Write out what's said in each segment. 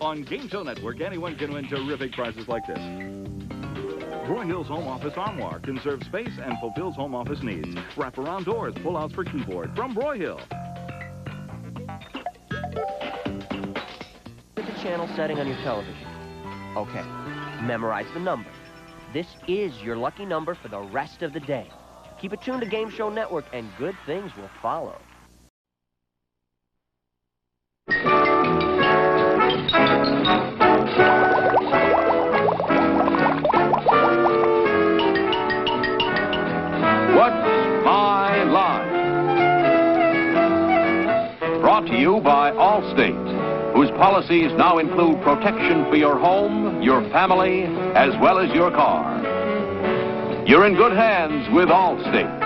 On Game Show Network, anyone can win terrific prizes like this. Broyhill's Home Office Armoire conserves space and fulfills home office needs. Wraparound doors, pull-outs for keyboard from Broyhill. Put the channel setting on your television. Okay, memorize the number. This is your lucky number for the rest of the day. Keep it tuned to Game Show Network, and good things will follow. What's My Line? Brought to you by Allstate, whose policies now include protection for your home, your family, as well as your car. You're in good hands with Allstate.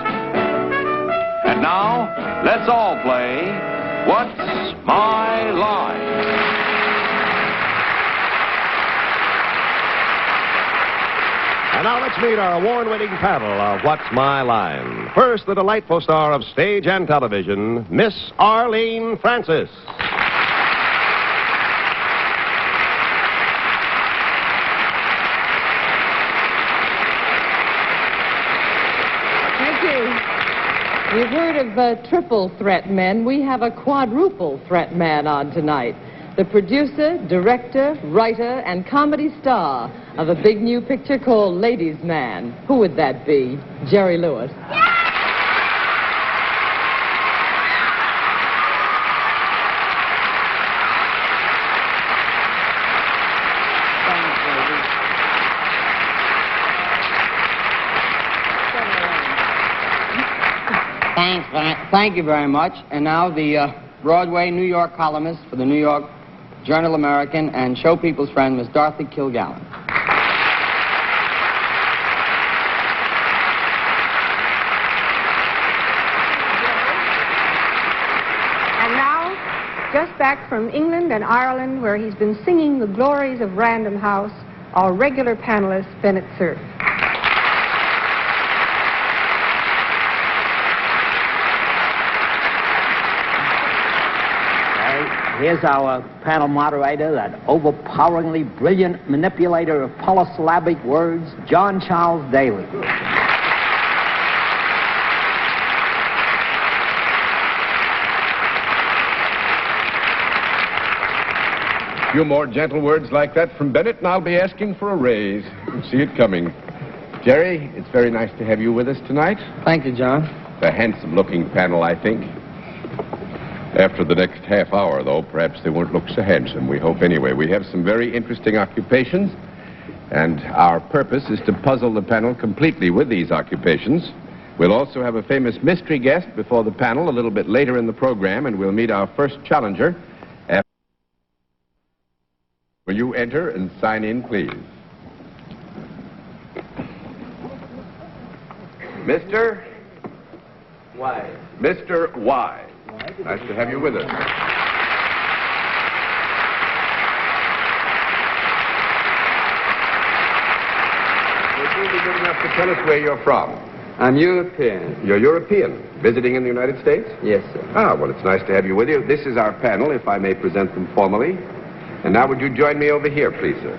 And now, let's all play What's My Line? And now let's meet our award-winning panel of What's My Line. First, the delightful star of stage and television, Miss Connie Francis. Thank you. You've heard of triple threat men. We have a quadruple threat man on tonight. The producer, director, writer, and comedy star of a big new picture called Ladies' Man. Who would that be? Jerry Lewis. Thank you very much. And now the Broadway New York columnist for the New York Journal American and Show People's friend, Miss Dorothy Kilgallen. And now, just back from England and Ireland, where he's been singing the glories of Random House, our regular panelist, Bennett Cerf. Here's our panel moderator, that overpoweringly brilliant manipulator of polysyllabic words, John Charles Daly. A few more gentle words like that from Bennett, and I'll be asking for a raise. You see it coming. Jerry, it's very nice to have you with us tonight. Thank you, John. It's a handsome-looking panel, I think. After the next half hour, though, perhaps they won't look so handsome. We hope anyway. We have some very interesting occupations, and our purpose is to puzzle the panel completely with these occupations. We'll also have a famous mystery guest before the panel a little bit later in the program, and we'll meet our first challenger. Will you enter and sign in, please? Mr. Y. Mr. Y. Nice to have you with us. Would you be good enough to tell us where you're from? I'm European. You're European, visiting in the United States? Yes, sir. Ah, well, it's nice to have you with you. This is our panel, if I may present them formally. And now would you join me over here, please, sir?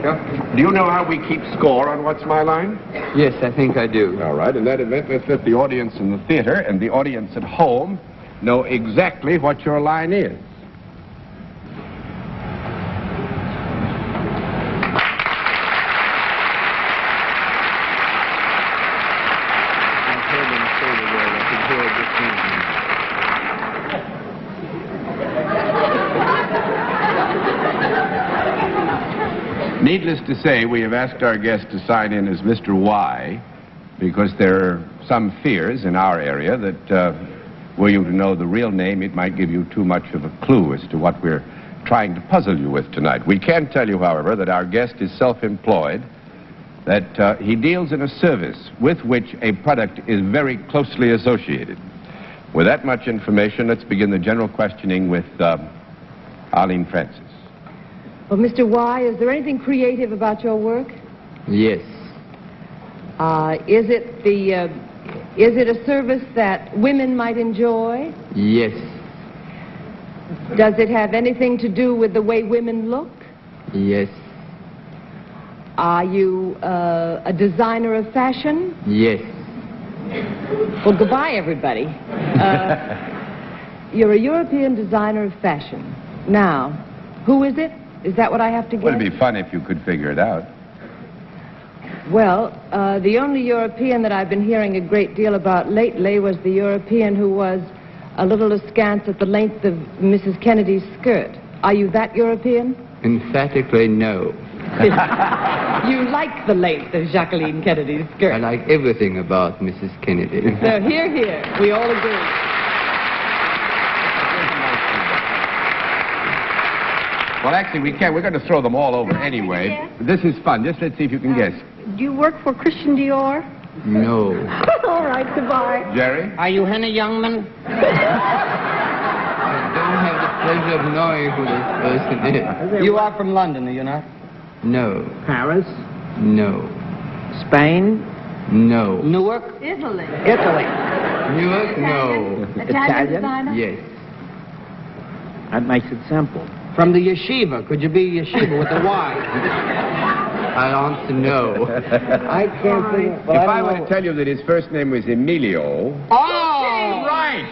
Sure. Do you know how we keep score on What's My Line? Yes, I think I do. All right. In that event, let's let the audience in the theater and the audience at home know exactly what your line is. Needless to say, we have asked our guest to sign in as Mr. Y because there are some fears in our area that were you to know the real name, it might give you too much of a clue as to what we're trying to puzzle you with tonight. We can tell you, however, that our guest is self-employed, that he deals in a service with which a product is very closely associated. With that much information, let's begin the general questioning with Connie Francis. Well, Mr. Y, is there anything creative about your work? Yes. Is it a service that women might enjoy? Yes. Does it have anything to do with the way women look? Yes. Are you a designer of fashion? Yes. Well, goodbye, everybody. You're a European designer of fashion. Now, who is it? Is that what I have to guess? Well, it'd be fun if you could figure it out. Well, the only European that I've been hearing a great deal about lately was the European who was a little askance at the length of Mrs. Kennedy's skirt. Are you that European? Emphatically no. You like the length of Jacqueline Kennedy's skirt. I like everything about Mrs. Kennedy. So here, we all agree. Well, actually, we can't. We're going to throw them all over anyway. This is fun. Just let's see if you can guess. Do you work for Christian Dior? No. All right, goodbye. Jerry? Are you Henny Youngman? I don't have the pleasure of knowing who this person is. You are from London, are you not? No. Paris? No. Spain? No. Newark? Italy. Italy. Newark? No. Italian designer? Yes. That makes it simple. From the yeshiva. Could you be yeshiva with a Y? I answer no. I can't think. If I were to tell you that his first name was Emilio... Oh, right!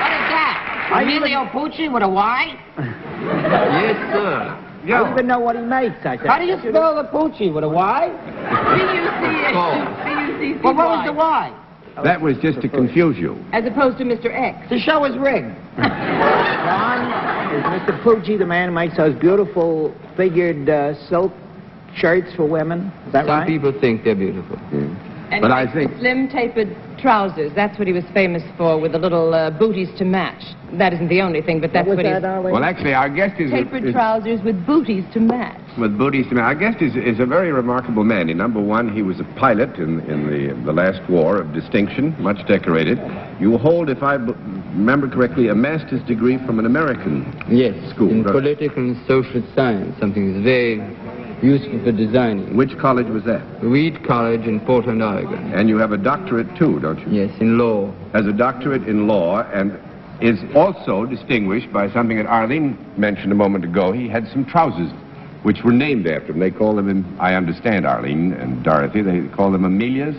What is that? Emilio Pucci with a Y? Yes, sir. I don't even know what he makes, I think. How do you spell the Pucci? With a Y? P-U-C-C-Y. Well, what was the Y? That was just to confuse you. As opposed to Mr. X. The show is rigged. John, is Mr. Pucci the man who makes those beautiful figured silk shirts for women? Is that right? Some people think they're beautiful. And But he I makes think- the slim tapered trousers. That's what he was famous for, with the little booties to match. That isn't the only thing, but that's what he's... Well, actually, our guest is... Tapered trousers with booties to match. With booties. Our guest is a very remarkable man. Number one, he was a pilot in the last war of distinction, much decorated. You hold, if I remember correctly, a master's degree from an American school. In political and social science, something that's very useful for designing. Which college was that? Reed College in Portland, Oregon. And you have a doctorate too, don't you? Yes, in law. Has a doctorate in law and is also distinguished by something that Arlene mentioned a moment ago. He had some trousers which were named after him. They call them, I understand, Arlene and Dorothy, they call them Emilios,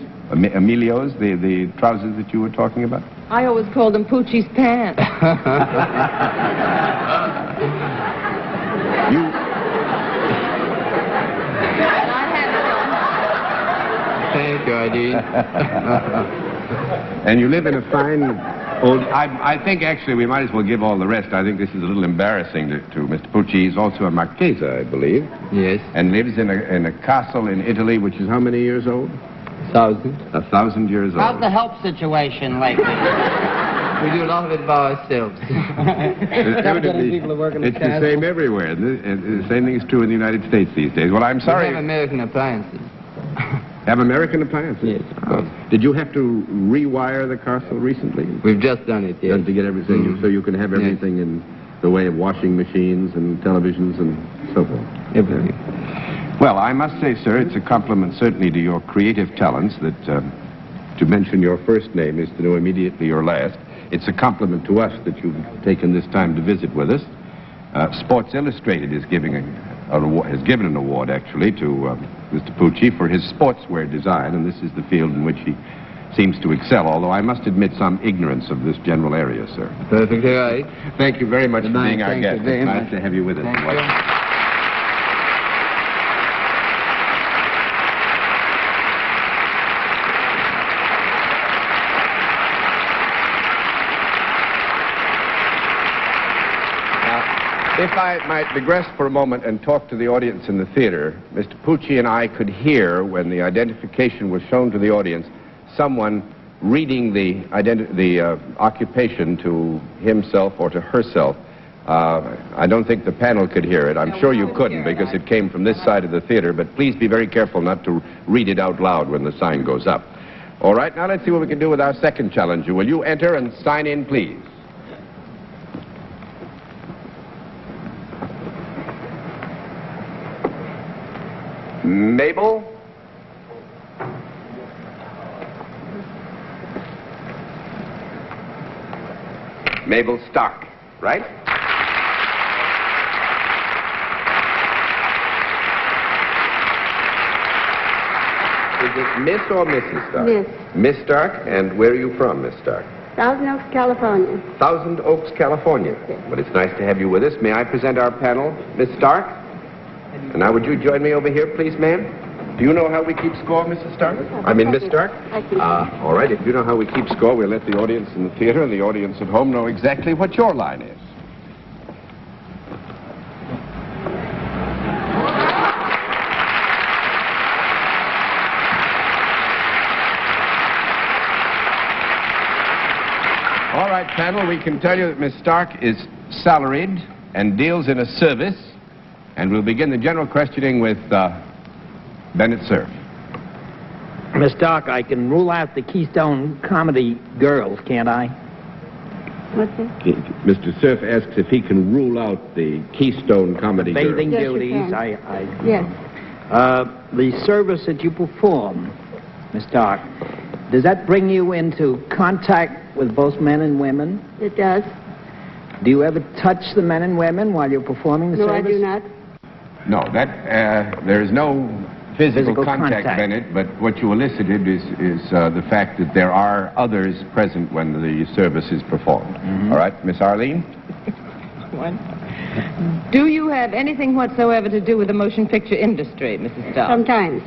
the trousers that you were talking about? I always called them Pucci's pants. Thank you, Eddie. And you live in a fine old... I think, actually, we might as well give all the rest. I think this is a little embarrassing to Mr. Pucci. He's also a Marchese, I believe. Yes. And lives in a castle in Italy, which is how many years old? 1,000. 1,000 years old. How's the help situation lately? We do a lot of it by ourselves. It's the same everywhere. The same thing is true in the United States these days. Well, I'm sorry. We have American appliances. Have American appliances? Yes. Did you have to rewire the castle recently? We've just done it, yes. Done to get everything, so you can have everything in the way of washing machines and televisions and so forth. Everything. Well, I must say, sir, it's a compliment certainly to your creative talents that to mention your first name is to know immediately your last. It's a compliment to us that you've taken this time to visit with us. Sports Illustrated is has given an award, actually, to Mr. Pucci for his sportswear design, and this is the field in which he seems to excel, although I must admit some ignorance of this general area, sir. Perfectly right. Thank you very much for being our Thank guest. you very It's much. nice to have you with us. Thank you. If I might digress for a moment and talk to the audience in the theater, Mr. Pucci and I could hear, when the identification was shown to the audience, someone reading the occupation to himself or to herself. I don't think the panel could hear it. I'm sure you couldn't because it came from this side of the theater, but please be very careful not to read it out loud when the sign goes up. All right, now let's see what we can do with our second challenger. Will you enter and sign in, please? Mabel? Mabel Stark, right? Is it Miss or Mrs. Stark? Miss. Miss Stark, and where are you from, Miss Stark? Thousand Oaks, California. Thousand Oaks, California. Well, it's nice to have you with us. May I present our panel, Miss Stark? And now, would you join me over here, please, ma'am? Do you know how we keep score, Mrs. Stark? I mean, Miss Stark? All right, if you know how we keep score, we'll let the audience in the theater and the audience at home know exactly what your line is. All right, panel, we can tell you that Miss Stark is salaried and deals in a service, and we'll begin the general questioning with Bennett Cerf. Miss Stark, I can rule out the Keystone Comedy girls, can't I? What's this? Mr. Cerf asks if he can rule out the Keystone Comedy girls. Bathing Yes, you duties, can. Yes. The service that you perform, Miss Stark, does that bring you into contact with both men and women? It does. Do you ever touch the men and women while you're performing the No, service? I do not. No, there is no physical contact, Bennett, but what you elicited is the fact that there are others present when the service is performed. Mm-hmm. All right, Miss Arlene? Do you have anything whatsoever to do with the motion picture industry, Mrs. Stark? Sometimes.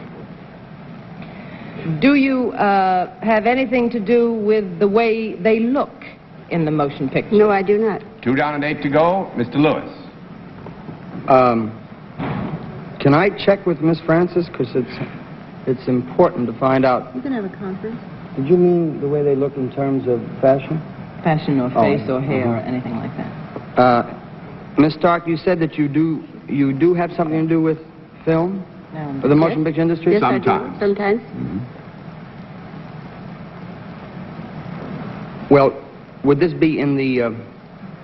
Do you have anything to do with the way they look in the motion picture? No, I do not. 2 down and 8 to go. Mr. Lewis. Can I check with Miss Francis? Because it's important to find out. You can have a conference. Did you mean the way they look in terms of fashion? Fashion or face or hair or anything like that. Miss Stark, you said that you do have something to do with film? No. Or the motion picture industry? Yes, Sometimes. I do. Sometimes. Well, would this be in the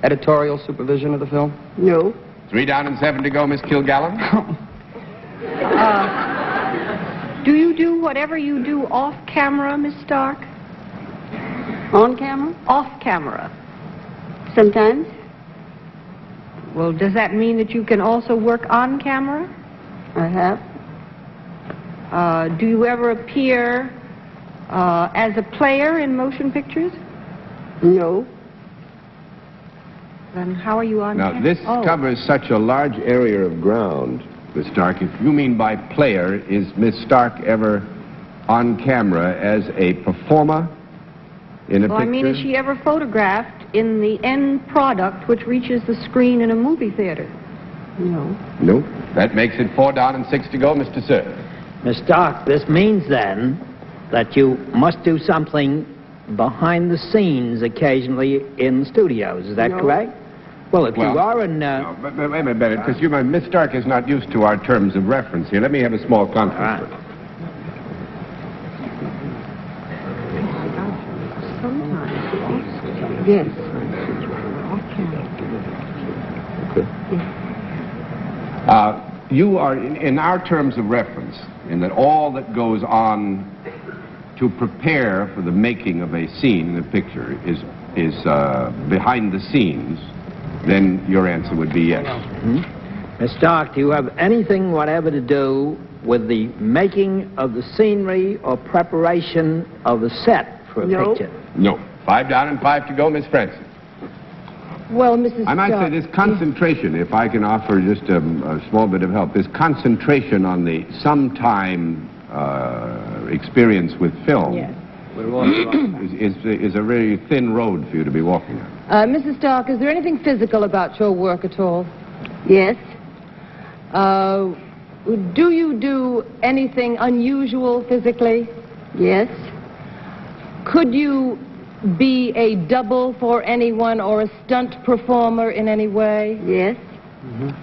editorial supervision of the film? No. 3 down and 7 to go, Miss Kilgallen. Do you do whatever you do off camera, Miss Stark? On camera? Off camera. Sometimes. Well, does that mean that you can also work on camera? I have. Do you ever appear as a player in motion pictures? No. Then how are you on Now, camera? this covers such a large area of ground, Miss Stark. If you mean by player, is Miss Stark ever on camera as a performer in a Well, picture? I mean, is she ever photographed in the end product which reaches the screen in a movie theater? No. No. That makes it 4 down and 6 to go, Mr. Cerf. Miss Stark, this means then that you must do something behind the scenes occasionally in studios. Is that No. correct? Well, if you are in... No, but wait a minute, Bennett, because Miss Stark is not used to our terms of reference here. Let me have a small conference. All right. Sometimes. Yes. You are in our terms of reference, in that all that goes on to prepare for the making of a scene in a picture is behind the scenes, then your answer would be yes. Miss Stark, do you have anything whatever to do with the making of the scenery or preparation of the set for a No. picture? No. 5 down and 5 to go, Miss Francis. Well, Mrs. I might say this concentration, if I can offer just a small bit of help, this concentration on the sometime experience with film is a very thin road for you to be walking on. Mrs. Stark, is there anything physical about your work at all? Yes. Do you do anything unusual physically? Yes. Could you be a double for anyone or a stunt performer in any way? Yes.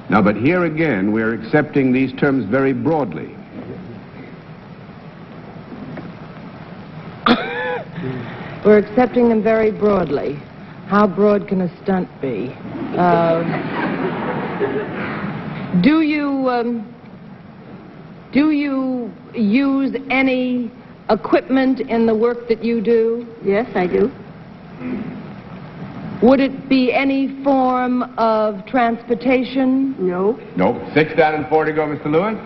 Now, but here again, we're accepting these terms very broadly. We're accepting them very broadly. How broad can a stunt be? Do you use any equipment in the work that you do? Yes, I do. Would it be any form of transportation? No. Nope. 6 down and 4 to go, Mr. Lewis.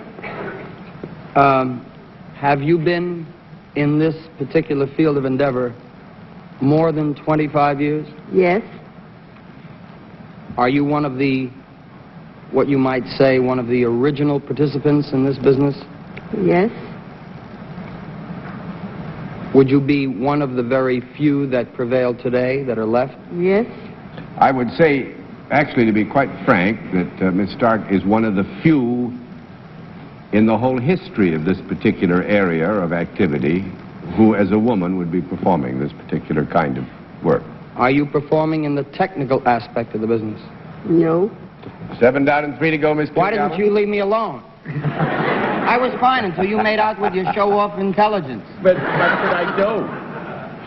Have you been in this particular field of endeavor more than 25 years? Yes. Are you one of the, what you might say, one of the original participants in this business? Yes. Would you be one of the very few that prevail today that are left? Yes. I would say, actually, to be quite frank, that Miss Stark is one of the few in the whole history of this particular area of activity who, as a woman, would be performing this particular kind of work. Are you performing in the technical aspect of the business? No. 7 down and 3 to go, Miss Why didn't you leave me alone? I was fine until you made out with your show-off intelligence. But what could I do?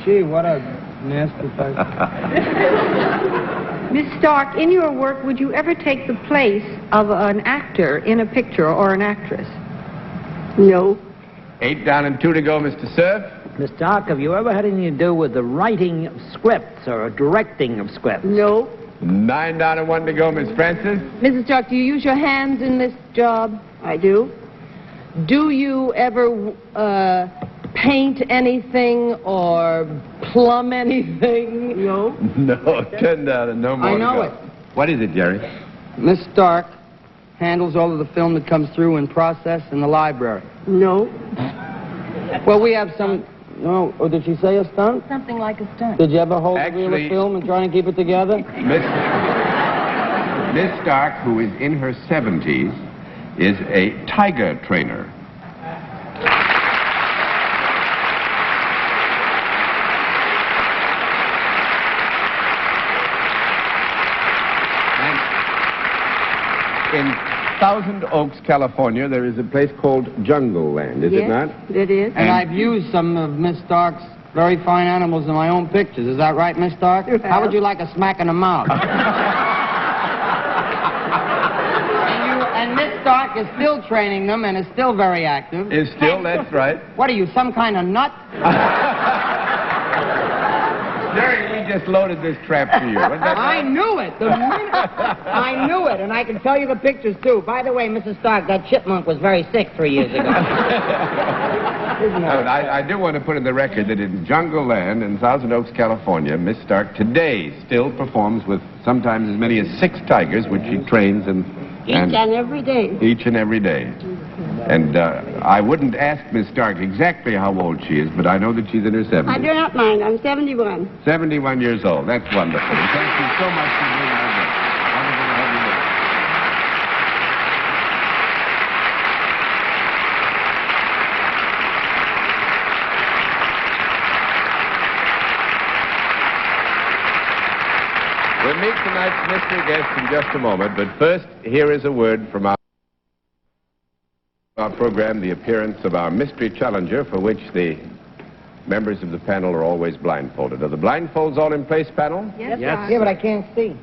Gee, what a nasty face. Miss Stark, in your work, would you ever take the place of an actor in a picture or an actress? No. 8 down and 2 to go, Mr. Cerf. Miss Stark, have you ever had anything to do with the writing of scripts or directing of scripts? No. 9 down and 1 to go, Miss Francis. Mrs. Stark, do you use your hands in this job? I do. Do you ever paint anything or plumb anything? No. No, 10 down and no more I to know go. it. What is it, Jerry? Miss Stark handles all of the film that comes through in process in the library. No. Well, we have some... No, or did she say a stunt? Something like a stunt. Did you ever hold the reel Actually- of film and try and keep it together? Miss Stark, who is in her 70s, is a tiger trainer. And in Thousand Oaks, California, there is a place called Jungle Land, is it not? It is. And I've used some of Miss Stark's very fine animals in my own pictures. Is that right, Miss Stark? You have. How would you like a smack in the mouth? And Miss Stark is still training them and is still very active. Is still, that's right. What are you, some kind of nut? Jerry, we just loaded this trap for you. Wasn't that I right? knew it. The minute I knew it, and I can tell you the pictures too. By the way, Mrs. Stark, that chipmunk was very sick 3 years ago. No, I do want to put in the record that in Jungle Land in Thousand Oaks, California, Miss Stark today still performs with sometimes as many as 6 tigers, which she trains Each and every day. each and every day. And I wouldn't ask Miss Stark exactly how old she is, but I know that she's in her 70s. I do not mind. I'm 71. 71 years old. That's wonderful. And thank you so much for being our guest. Wonderful to have you with us. We'll meet tonight's mystery guest in just a moment, but first, here is a word from our program, the appearance of our mystery challenger, for which the members of the panel are always blindfolded. Are the blindfolds all in place, panel? Yes, Yeah, but I can't see.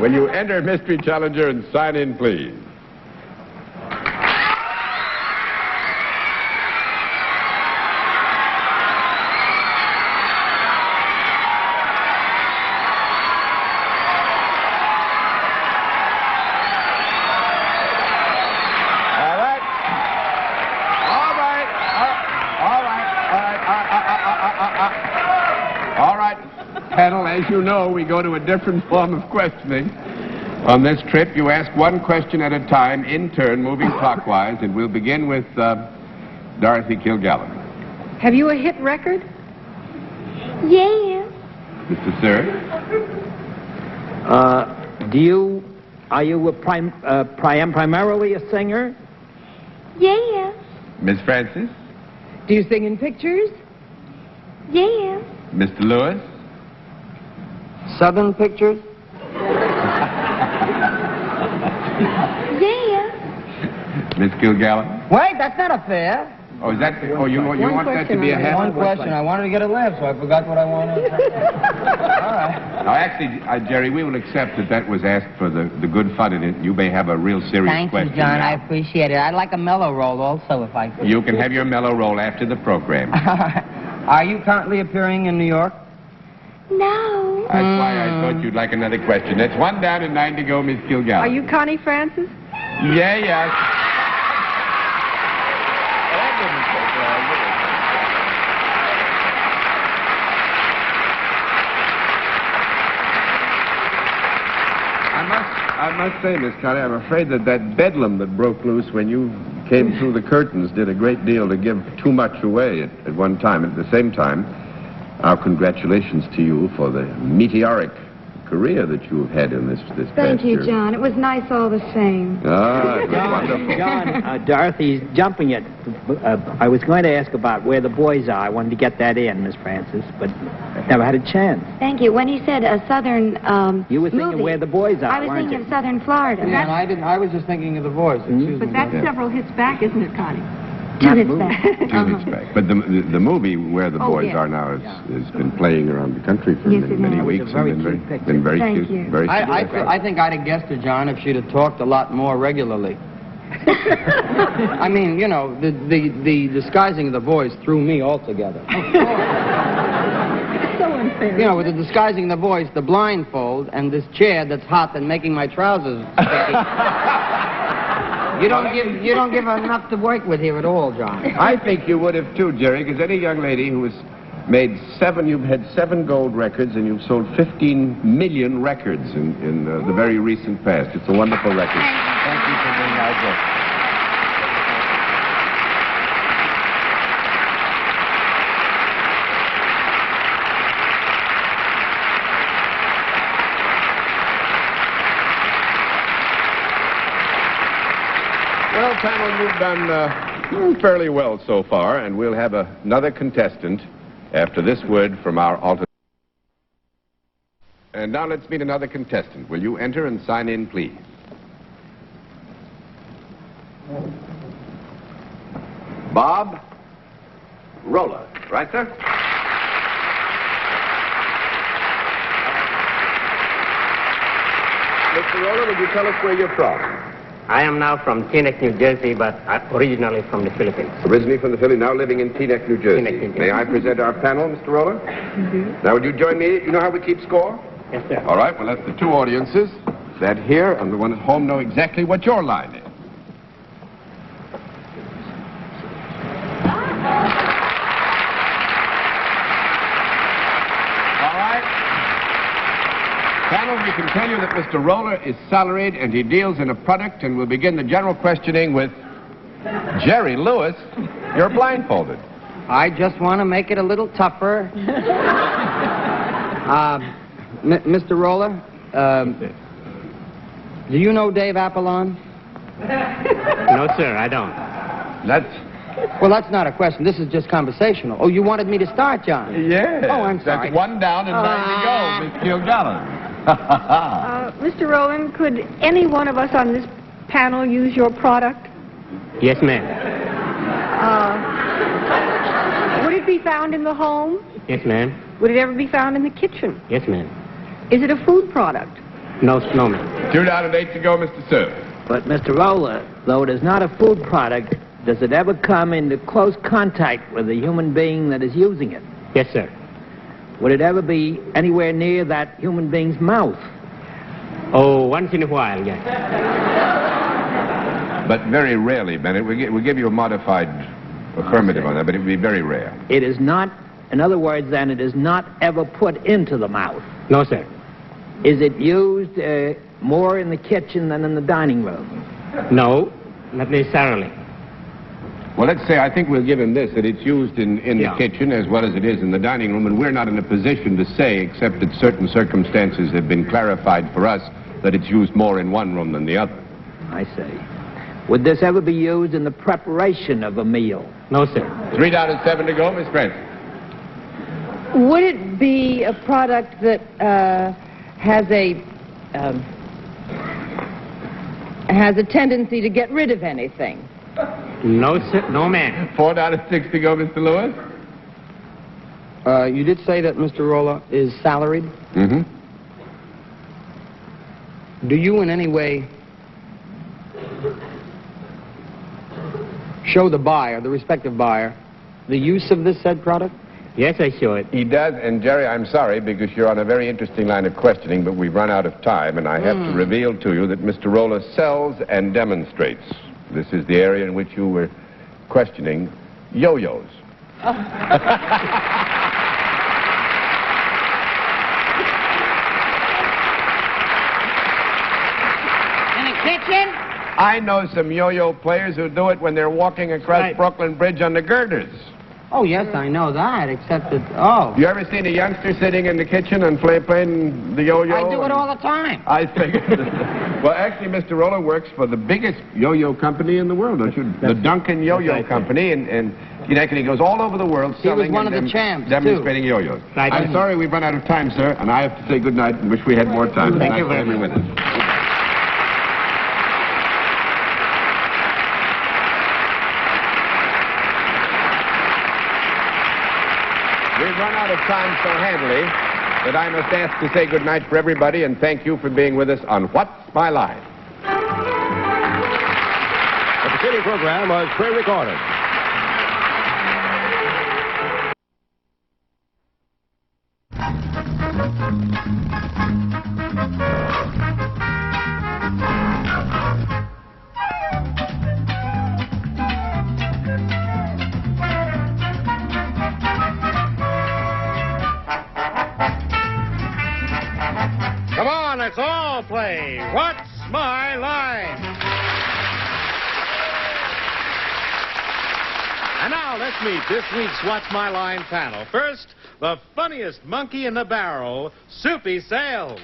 Will you enter mystery challenger and sign in, please? All right, panel, as you know, we go to a different form of questioning. On this trip, you ask one question at a time, in turn, moving clockwise, and we'll begin with Dorothy Kilgallen. Have you a hit record? Yes. Mr. Sir? Are you primarily a singer? Yes. Miss Francis? Do you sing in pictures? Yes. Mr. Lewis? Southern Pictures? Yes. Miss Kilgallen? Wait, that's not a fair. Oh, is that... Oh, you want that to be a half? One question. I wanted to get a laugh, so I forgot what I wanted. All right. Now, actually, Jerry, we will accept that that was asked for the good fun in it. You may have a real serious Thank question you, John. now. I appreciate it. I'd like a mellow roll also, if I could. You can have your mellow roll after the program. Are you currently appearing in New York? No. That's why I thought you'd like another question. That's 1 down and 9 to go, Miss Kilgallen. Are you Connie Francis? Yeah, yeah. I must say, Miss Connie, I'm afraid that bedlam that broke loose when you came through the curtains did a great deal to give too much away at one time. At the same time, our congratulations to you for the meteoric career that you've had in this Thank past you, year. John. It was nice all the same. Ah, it was wonderful. John, Dorothy's jumping it. I was going to ask about where the boys are. I wanted to get that in, Miss Francis, but never had a chance. Thank you. When he said a southern You were thinking movie, where the boys are, I was weren't thinking you? of southern Florida. Yeah, and I didn't. I was just thinking of The Voice. Excuse me. But that's several hits back, isn't it, Connie? 2 hits back. 2 hits back. But the movie Where the Boys yes. Are Now has been playing around the country for Yes, it many has. weeks It's a very and cute picture. been very Thank cute. you. Very I think I'd have guessed her, John, if she'd have talked a lot more regularly. I mean, you know, the disguising of the voice threw me altogether. So unfair. You know, with the disguising the voice, the blindfold, and this chair that's hot and making my trousers sticky. You don't give her enough to work with here at all, John. I think you would have too, Jerry, because any young lady who has made 7, you've had 7 gold records and you've sold 15 million records in the very recent past. It's a wonderful record. Thank you for being our guest. Well, panel, you've done fairly well so far, and we'll have another contestant after this word from our alternate. And now let's meet another contestant. Will you enter and sign in, please? Bob Roller. Right, sir? Mr. Roller, will you tell us where you're from? I am now from Teaneck, New Jersey, but originally from the Philippines. Originally from the Philippines, now living in Teaneck, New Jersey. Teaneck, New Jersey. May I present our panel, Mr. Roller? Mm-hmm. Now, would you join me? You know how we keep score? Yes, sir. All right, well, let the 2 audiences, that here and the one at home, know exactly what your line is. All right. Panel, we can tell you that Mr. Roller is salaried and he deals in a product, and we'll begin the general questioning with Jerry Lewis. You're blindfolded. I just want to make it a little tougher. Mr. Roller, do you know Dave Apollon? No, sir, I don't. Well, that's not a question. This is just conversational. Oh, you wanted me to start, John? Yeah. Oh, I'm sorry. That's 1 down and 9 to go, Miss Kilgallen. Mr. Rowland, could any one of us on this panel use your product? Yes, ma'am. Would it be found in the home? Yes, ma'am. Would it ever be found in the kitchen? Yes, ma'am. Is it a food product? No, ma'am. 2 down and 8 to go, Mr. Sir. But, Mr. Roller, though it is not a food product, does it ever come into close contact with a human being that is using it? Yes, sir. Would it ever be anywhere near that human being's mouth? Oh, once in a while, yes. But very rarely, Bennett. We'll give you a modified affirmative on that, but it would be very rare. It is not, in other words, then, it is not ever put into the mouth. No, sir. Is it used more in the kitchen than in the dining room? No, not necessarily. Well, let's say, I think we'll give him this, that it's used in Yeah. the kitchen as well as it is in the dining room, and we're not in a position to say, except that certain circumstances have been clarified for us, that it's used more in one room than the other. I see. Would this ever be used in the preparation of a meal? No, sir. 3 down and 7 to go, Miss Francis. Would it be a product that has a tendency to get rid of anything? No, sir. No, ma'am. 4 down and 6 to go, Mr. Lewis. You did say that Mr. Roller is salaried. Mm-hmm. Do you in any way show the buyer, the respective buyer, the use of this said product? Yes, I saw it. He does, and Jerry, I'm sorry, because you're on a very interesting line of questioning, but we've run out of time, and I have to reveal to you that Mr. Rolla sells and demonstrates. This is the area in which you were questioning yo-yos. In the kitchen? I know some yo-yo players who do it when they're walking across Brooklyn Bridge on the girders. Oh, yes, I know that, except that, oh. You ever seen a youngster sitting in the kitchen and playing the yo-yo? I do it all the time. I figured. Well, actually, Mr. Rolla works for the biggest yo-yo company in the world, don't you? The Duncan Yo-Yo Company, and he goes all over the world selling one of the champs, demonstrating yo-yos. I'm sorry we've run out of time, sir, and I have to say good night and wish we had more time. Thank you very much. With us. We've run out of time so handily that I must ask to say goodnight for everybody and thank you for being with us on What's My Line? The preceding program was pre-recorded. Come on, let's all play What's My Line? And now let's meet this week's What's My Line panel. First, the funniest monkey in the barrel, Soupy Sales.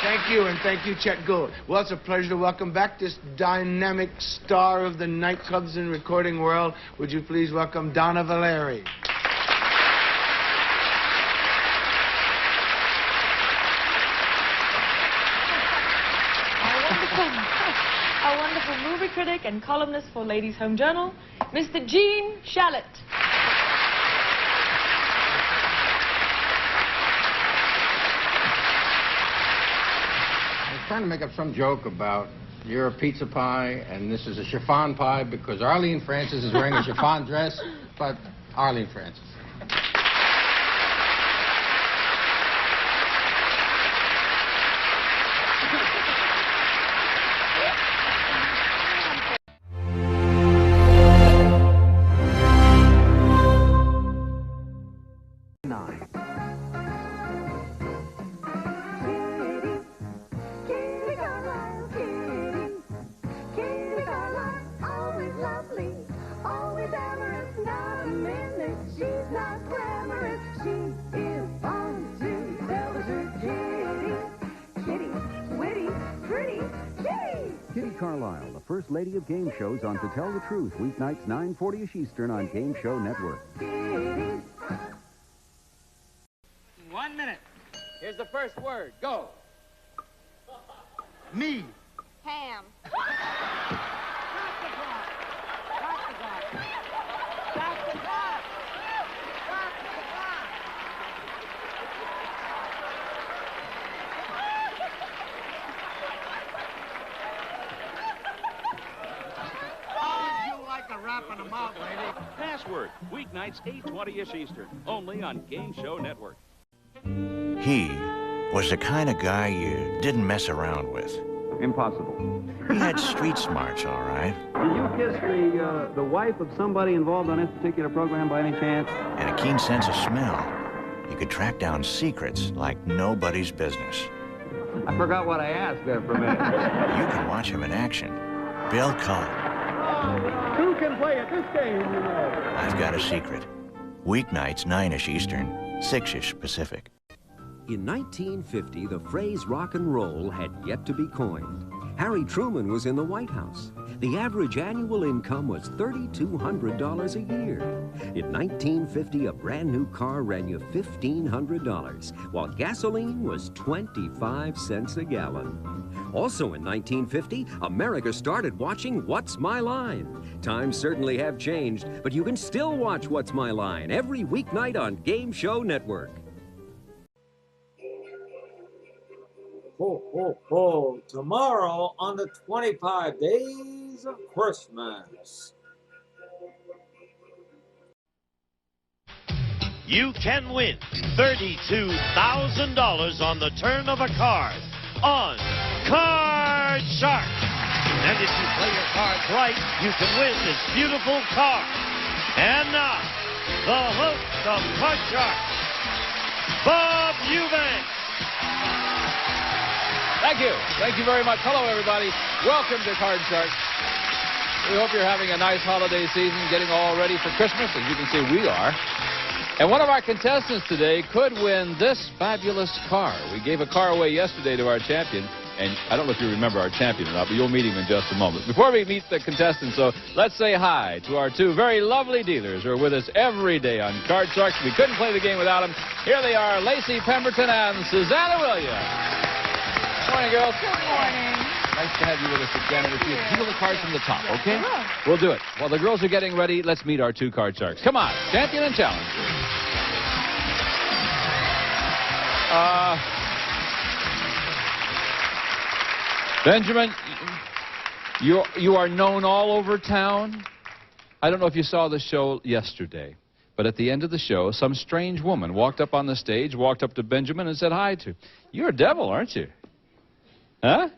Thank you, and thank you, Chet Gould. Well, it's a pleasure to welcome back this dynamic star of the nightclubs and recording world. Would you please welcome Donna Valeri? Our wonderful movie critic and columnist for Ladies' Home Journal, Mr. Gene Shalit. Trying to make up some joke about you're a pizza pie and this is a chiffon pie because Arlene Francis is wearing a chiffon dress, but Arlene Francis. Carlisle, the first lady of game shows on To Tell the Truth, weeknights 9:40ish Eastern on Game Show Network. 1 minute. Here's the first word. Go. Me. Ham. Wrapping them up, lady. Password, weeknights 8:20ish Eastern, only on Game Show Network. He was the kind of guy you didn't mess around with. Impossible. He had street smarts, all right. Did you kiss the wife of somebody involved on this particular program by any chance? And a keen sense of smell. He could track down secrets like nobody's business. I forgot what I asked there for a minute. You can watch him in action. Bill Cullen. Who can play at this game, you know? I've Got a Secret. Weeknights 9ish Eastern, 6ish Pacific. In 1950, the phrase rock and roll had yet to be coined. Harry Truman was in the White House. The average annual income was $3,200 a year. In 1950, a brand new car ran you $1,500, while gasoline was 25 cents a gallon. Also in 1950, America started watching What's My Line? Times certainly have changed, but you can still watch What's My Line every weeknight on Game Show Network. ho, ho, ho. Tomorrow on the 25 days of Christmas. You can win $32,000 on the turn of a card on Card Shark. And if you play your cards right, you can win this beautiful card. And now, the host of Card Shark, Bob Eubanks. Thank you. Thank you very much. Hello, everybody. Welcome to Card Shark. We hope you're having a nice holiday season, getting all ready for Christmas. As you can see, we are. And one of our contestants today could win this fabulous car. We gave a car away yesterday to our champion. And I don't know if you remember our champion or not, but you'll meet him in just a moment. Before we meet the contestants, though, let's say hi to our two very lovely dealers who are with us every day on Card Sharks. We couldn't play the game without them. Here they are, Lacey Pemberton and Susanna Williams. Good morning, girls. Good morning. Nice to have you with us again. And if you deal the cards from the top, okay? Sure. We'll do it. While the girls are getting ready, let's meet our two Card Sharks. Come on, champion and challenger. Benjamin, you are known all over town. I don't know if you saw the show yesterday, but at the end of the show, some strange woman walked up on the stage, walked up to Benjamin and said hi to him. You're a devil, aren't you? Huh?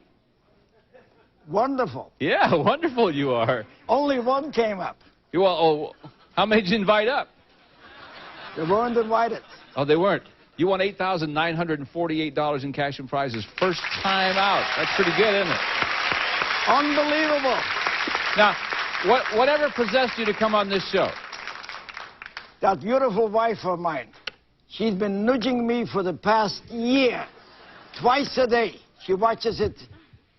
Wonderful. Yeah, wonderful you are. Only one came up. How many did you invite up? They weren't invited. Oh, they weren't. You won $8,948 in cash and prizes first time out. That's pretty good, isn't it? Unbelievable. Now, whatever possessed you to come on this show? That beautiful wife of mine. She's been nudging me for the past year. Twice a day. She watches it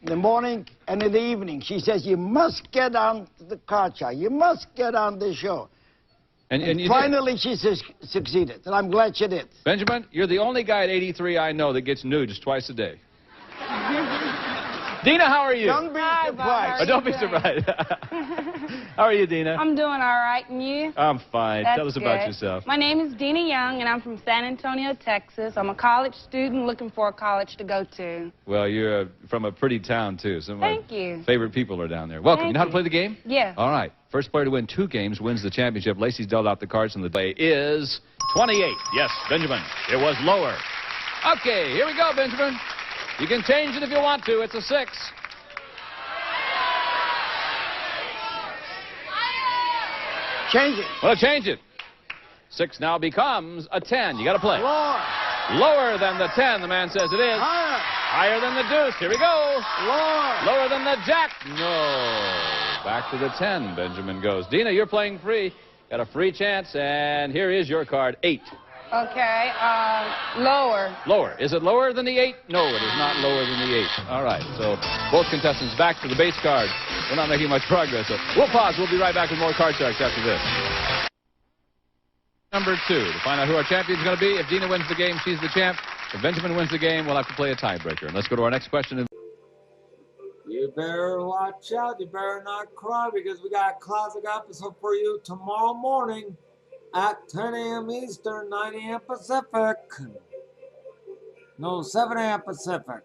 in the morning and in the evening. She says, you must get on the Card Shark. You must get on the show. And finally, she succeeded, and I'm glad she did. Benjamin, you're the only guy at 83 I know that gets nudged twice a day. Dina, how are you? Don't be surprised. Don't be surprised. How are you, Dina? I'm doing all right, and you? I'm fine. That's Tell us about good. yourself. My name is Dina Young, and I'm from San Antonio, Texas. I'm a college student looking for a college to go to. Well, you're from a pretty town, too. Some of my Thank you. favorite people are down there. Welcome. Thank you know how to you. play the game? Yeah. All right. First player to win 2 games wins the championship. Lacey's dealt out the cards from the day is 28. Yes, Benjamin. It was lower. Okay, here we go, Benjamin. You can change it if you want to. It's a 6. Change it. Well, change it. 6 now becomes a 10. You got to play. Lower. Lower than the 10, the man says it is. Higher. Higher than the deuce. Here we go. Lower. Lower than the jack. No. Back to the 10, Benjamin goes. Dina, you're playing free. Got a free chance, and here is your card, 8. Okay, lower. Lower. Is it lower than the 8? No, it is not lower than the 8. All right, so both contestants back to the base card. We're not making much progress, so we'll pause. We'll be right back with more Card Sharks after this. Number 2, to find out who our champion's going to be. If Dina wins the game, she's the champ. If Benjamin wins the game, we'll have to play a tiebreaker. And let's go to our next question. You better watch out. You better not cry because we got a classic episode for you tomorrow morning at 10 a.m. Eastern, 9 a.m. Pacific. No, 7 a.m. Pacific.